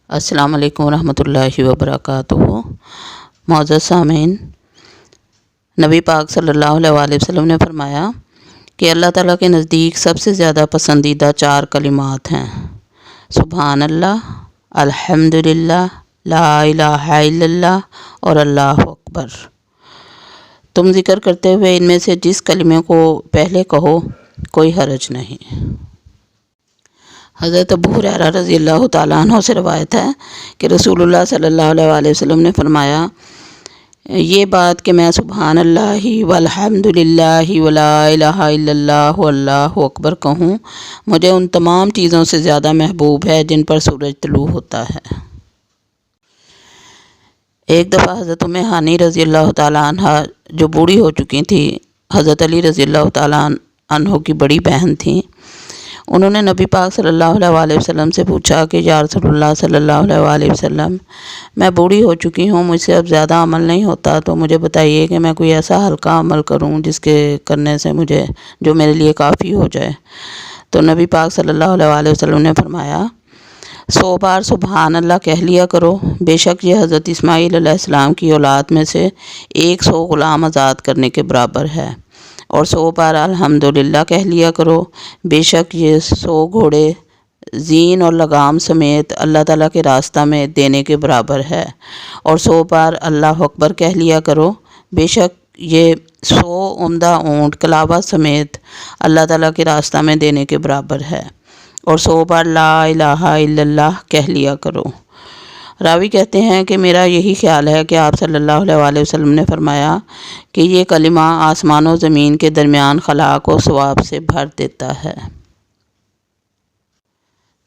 السلام علیکم ورحمۃ اللہ وبرکاتہ۔ معزز سامعین، نبی پاک صلی اللہ علیہ وآلہ وسلم نے فرمایا کہ اللہ تعالیٰ کے نزدیک سب سے زیادہ پسندیدہ 4 کلمات ہیں: سبحان اللہ، الحمدللہ، لا الہ الا اللہ اور اللہ اکبر۔ تم ذکر کرتے ہوئے ان میں سے جس کلمے کو پہلے کہو کوئی حرج نہیں۔ حضرت ابو ہریرہ رضی اللہ تعالیٰ عنہ سے روایت ہے کہ رسول اللہ صلی اللہ علیہ وآلہ وسلم نے فرمایا، یہ بات کہ میں سبحان اللہ والحمدللہ ولا الہ الا اللہ واللہ اکبر کہوں، مجھے ان تمام چیزوں سے زیادہ محبوب ہے جن پر سورج طلوع ہوتا ہے۔ ایک دفعہ حضرت ام ہانی رضی اللہ تعالیٰ عنہ جو بوڑھی ہو چکی تھی، حضرت علی رضی اللہ تعالیٰ عنہ کی بڑی بہن تھیں، انہوں نے نبی پاک صلی اللہ علیہ وآلہ وسلم سے پوچھا کہ یا رسول اللہ صلی اللہ علیہ وآلہ وسلم، میں بوڑھی ہو چکی ہوں، مجھ سے اب زیادہ عمل نہیں ہوتا، تو مجھے بتائیے کہ میں کوئی ایسا ہلکا عمل کروں جس کے کرنے سے جو میرے لیے کافی ہو جائے۔ تو نبی پاک صلی اللہ علیہ وآلہ وسلم نے فرمایا، 100 بار سبحان اللہ کہہ لیا کرو، بے شک یہ حضرت اسماعیل علیہ السلام کی اولاد میں سے 100 غلام آزاد کرنے کے برابر ہے، اور 100 بار الحمدللہ کہہ لیا کرو، بے شک یہ 100 گھوڑے زین اور لگام سمیت اللہ تعالیٰ کے راستہ میں دینے کے برابر ہے، اور 100 بار اللہ اکبر کہہ لیا کرو، بے شک یہ 100 عمدہ اونٹ کلابہ سمیت اللہ تعالیٰ کے راستہ میں دینے کے برابر ہے، اور 100 بار لا الہ الا اللہ کہہ لیا کرو۔ راوی کہتے ہیں کہ میرا یہی خیال ہے کہ آپ صلی اللہ علیہ وآلہ وسلم نے فرمایا کہ یہ کلمہ آسمان و زمین کے درمیان خلا کو ثواب سے بھر دیتا ہے۔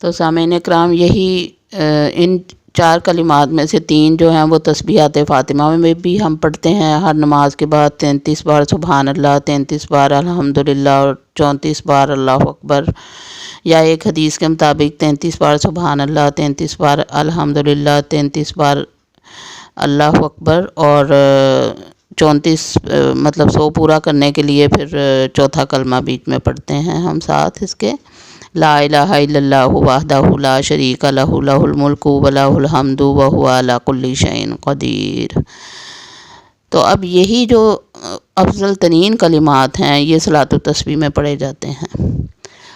تو سامعین اکرام، یہی ان 4 کلمات میں سے 3 جو ہیں وہ تسبیحات فاطمہ میں بھی ہم پڑھتے ہیں ہر نماز کے بعد 33 بار سبحان اللہ، 33 بار الحمدللہ اور 34 بار اللہ اکبر، یا ایک حدیث کے مطابق 33 بار سبحان اللہ، 33 بار الحمدللہ، 33 بار اللہ اکبر، اور 34 مطلب 100 پورا کرنے کے لیے پھر چوتھا کلمہ بیچ میں پڑھتے ہیں ہم ساتھ اس کے، لا الہ الا اللہ وحدہ لا شریک لہ لہ الملک ولہ الحمد وہو علی کل شیء قدیر۔ تو اب یہی جو افضل ترین کلمات ہیں یہ صلاۃ التسبیح میں پڑھے جاتے ہیں۔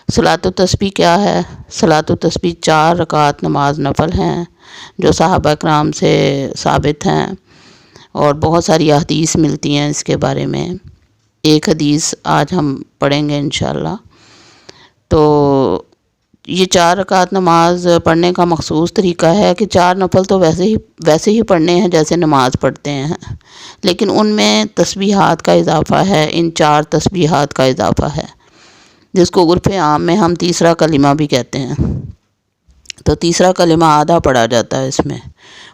صلاۃ التسبیح کیا ہے؟ صلاۃ التسبیح 4 رکعت نماز نفل ہیں جو صحابہ کرام سے ثابت ہیں، اور بہت ساری احادیث ملتی ہیں اس کے بارے میں۔ ایک حدیث آج ہم پڑھیں گے انشاءاللہ۔ تو یہ 4 رکعت نماز پڑھنے کا مخصوص طریقہ ہے کہ 4 نفل تو ویسے ہی پڑھنے ہیں جیسے نماز پڑھتے ہیں، لیکن ان میں تسبیحات کا اضافہ ہے، ان 4 تسبیحات کا اضافہ ہے، جس کو عرف عام میں ہم تیسرا کلمہ بھی کہتے ہیں۔ تو تیسرا کلمہ آدھا پڑھا جاتا ہے اس میں،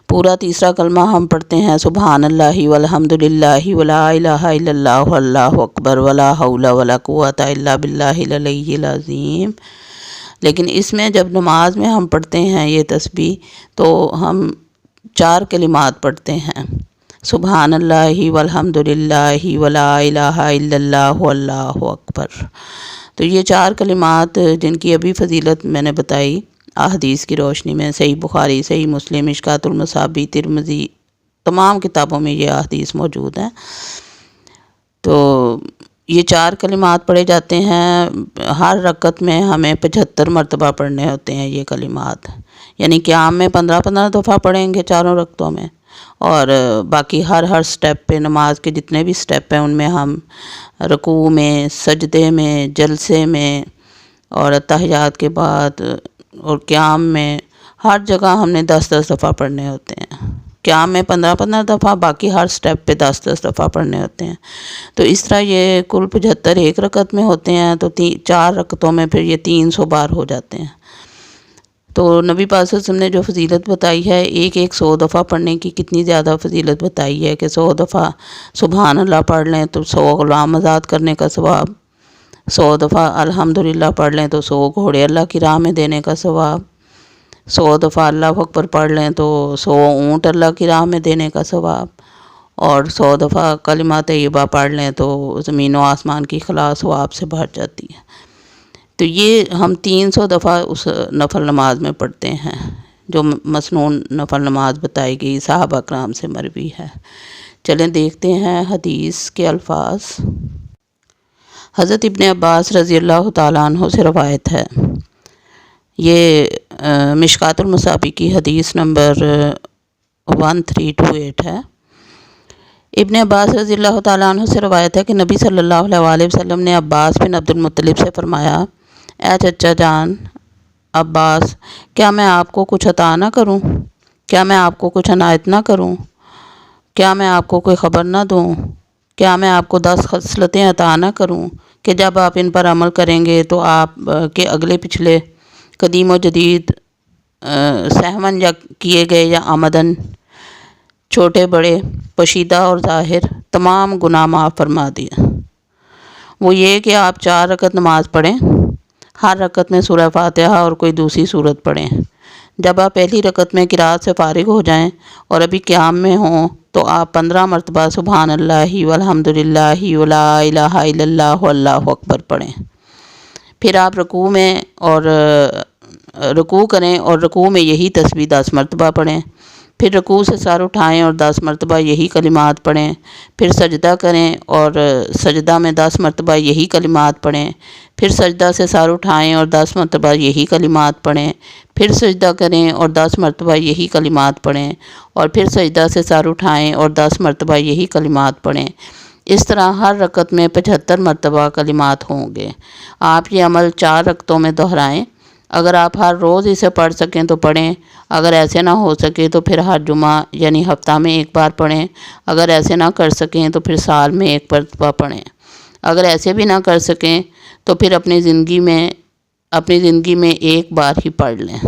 پورا تیسرا کلمہ ہم پڑھتے ہیں سبحان اللہ والحمدللہ ولا الہ الا اللہ واللہ اکبر ولا حول ولا قوۃ الا باللہ العلی العظیم۔ لیکن اس میں جب نماز میں ہم پڑھتے ہیں یہ تسبیح تو ہم 4 کلمات پڑھتے ہیں، سبحان اللہ والحمدللہ ولا الہ الا اللہ واللہ اکبر۔ تو یہ 4 کلمات جن کی ابھی فضیلت میں نے بتائی احادیث کی روشنی میں، صحیح بخاری، صحیح مسلم، مشکوٰۃ المصابیح، ترمذی، تمام کتابوں میں یہ احادیث موجود ہیں۔ تو یہ 4 کلمات پڑھے جاتے ہیں، ہر رکعت میں ہمیں 75 مرتبہ پڑھنے ہوتے ہیں یہ کلمات، یعنی قیام میں 15 دفعہ پڑھیں گے 4 رکعتوں میں، اور باقی ہر سٹیپ پہ، نماز کے جتنے بھی سٹیپ ہیں ان میں ہم رکوع میں، سجدے میں، جلسے میں، اور تحیات کے بعد اور قیام میں، ہر جگہ ہم نے 10 دفعہ پڑھنے ہوتے ہیں۔ قیام میں 15 دفعہ، باقی ہر سٹیپ پہ 10 دفعہ پڑھنے ہوتے ہیں۔ تو اس طرح یہ کل 75 ایک رکعت میں ہوتے ہیں، تو 4 رکعتوں میں پھر یہ 300 بار ہو جاتے ہیں۔ تو نبی پاک صلی اللہ علیہ وسلم نے جو فضیلت بتائی ہے ایک 100 دفعہ پڑھنے کی، کتنی زیادہ فضیلت بتائی ہے کہ 100 دفعہ سبحان اللہ پڑھ لیں تو 100 غلام آزاد کرنے کا ثواب، 100 دفعہ الحمدللہ پڑھ لیں تو 100 گھوڑے اللہ کی راہ میں دینے کا ثواب، 100 دفعہ اللہ اکبر پڑھ لیں تو 100 اونٹ اللہ کی راہ میں دینے کا ثواب، اور 100 دفعہ کلمہ طیبہ پڑھ لیں تو زمین و آسمان کی خلا ثواب سے بھر جاتی ہے۔ تو یہ ہم 300 دفعہ اس نفل نماز میں پڑھتے ہیں، جو مسنون نفل نماز بتائی گئی صحابہ کرام سے مروی ہے۔ چلیں دیکھتے ہیں حدیث کے الفاظ۔ حضرت ابن عباس رضی اللہ تعالیٰ عنہ سے روایت ہے، یہ مشکوٰۃ المصابیح کی حدیث نمبر 1328 ہے۔ ابن عباس رضی اللہ تعالیٰ عنہ سے روایت ہے کہ نبی صلی اللہ علیہ وآلہ وسلم نے عباس بن عبد المطلب سے فرمایا، اے چچا جان عباس، کیا میں آپ کو کچھ عطا نہ کروں؟ کیا میں آپ کو کچھ عنایت نہ کروں؟ کیا میں آپ کو کوئی خبر نہ دوں؟ کیا میں آپ کو 10 خصلتیں عطا نہ کروں کہ جب آپ ان پر عمل کریں گے تو آپ کے اگلے پچھلے، قدیم و جدید، سہون یا کیے گئے یا آمدن، چھوٹے بڑے، پوشیدہ اور ظاہر، تمام گناہ معاف فرما دیا۔ وہ یہ کہ آپ 4 رکعت نماز پڑھیں، ہر رکعت میں سورہ فاتحہ اور کوئی دوسری سورت پڑھیں۔ جب آپ پہلی رکعت میں قرات سے فارغ ہو جائیں اور ابھی قیام میں ہوں تو آپ 15 مرتبہ سبحان اللہ والحمد للہ ولا الہ الا اللہ واللہ اکبر پڑھیں۔ پھر آپ رکوع کریں اور رکوع میں یہی تسبیح 10 مرتبہ پڑھیں۔ پھر رکوع سے سر اٹھائیں اور 10 مرتبہ یہی کلمات پڑھیں۔ پھر سجدہ کریں اور سجدہ میں 10 مرتبہ یہی کلمات پڑھیں۔ پھر سجدہ سے سر اٹھائیں اور 10 مرتبہ یہی کلمات پڑھیں۔ پھر سجدہ کریں اور 10 مرتبہ یہی کلمات پڑھیں اور پھر سجدہ سے سر اٹھائیں اور 10 مرتبہ یہی کلمات پڑھیں۔ اس طرح ہر رکعت میں 75 مرتبہ کلمات ہوں گے۔ آپ یہ عمل 4 رکعتوں میں دہرائیں۔ اگر آپ ہر روز اسے پڑھ سکیں تو پڑھیں، اگر ایسے نہ ہو سکے تو پھر ہر جمعہ یعنی ہفتہ میں ایک بار پڑھیں، اگر ایسے نہ کر سکیں تو پھر سال میں ایک مرتبہ پڑھیں، اگر ایسے بھی نہ کر سکیں تو پھر اپنی زندگی میں ایک بار ہی پڑھ لیں۔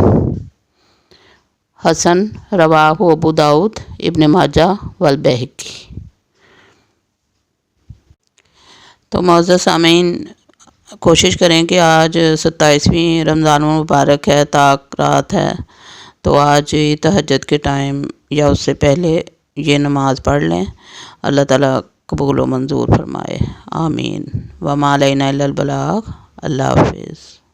حسن، رواہ ابو داؤد، ابن ماجہ والبیہقی۔ تو معزز سامعین، کوشش کریں کہ آج 27ویں رمضان المبارک ہے، طاق رات ہے، تو آج تہجد کے ٹائم یا اس سے پہلے یہ نماز پڑھ لیں۔ اللہ تعالیٰ قبول و منظور فرمائے، آمین۔ وما علینا الا البلاغ۔ اللہ حافظ۔